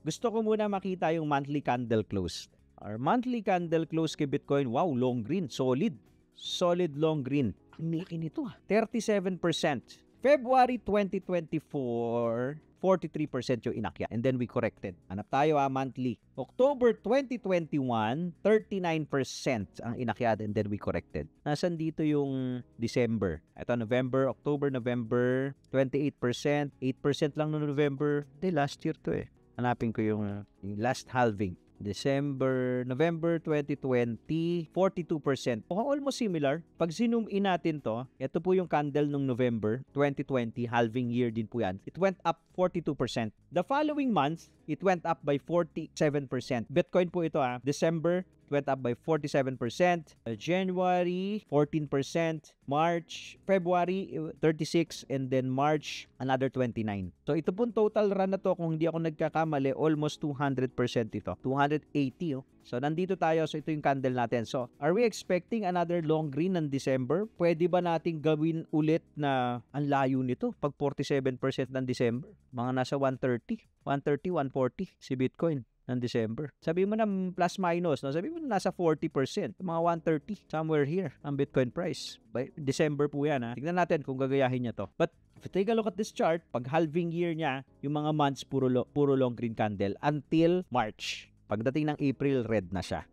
Gusto ko muna makita yung monthly candle close. Our monthly candle close kay Bitcoin, wow, long green, solid. Solid long green. Ang laki nito 37%. February 2024, 43% yung inakyat. And then we corrected. Hanap tayo monthly. October 2021, 39% ang inakyat and then we corrected. Nasaan dito yung December? Ito, November, October, November, 28%. 8% lang no November. Hindi, last year to Hanapin ko yung last halving. November 2020, 42%. Almost similar. Pag zoom in natin to, ito po yung candle nung November 2020, halving year din po yan. It went up 42%. The following month, it went up by 47%. Bitcoin po ito December, it went up by 47%. January, 14%. March, February, 36%. And then March, another 29%. So ito pong total run na to, kung hindi ako nagkakamali, almost 200% ito. 280. So nandito tayo. So ito yung candle natin. So are we expecting another long green ng December? Pwede ba nating gawin ulit na ang layo nito pag 47% ng December? Mga nasa 130, 140 si Bitcoin ng December. Sabi mo na plus minus, no? Sabi mo na nasa 40%, mga 130 somewhere here ang Bitcoin price. By December po yan Tignan natin kung gagayahin niya to. But if you take a look at this chart, pag halving year niya, yung mga months puro long green candle until March. Pagdating ng April, red na siya.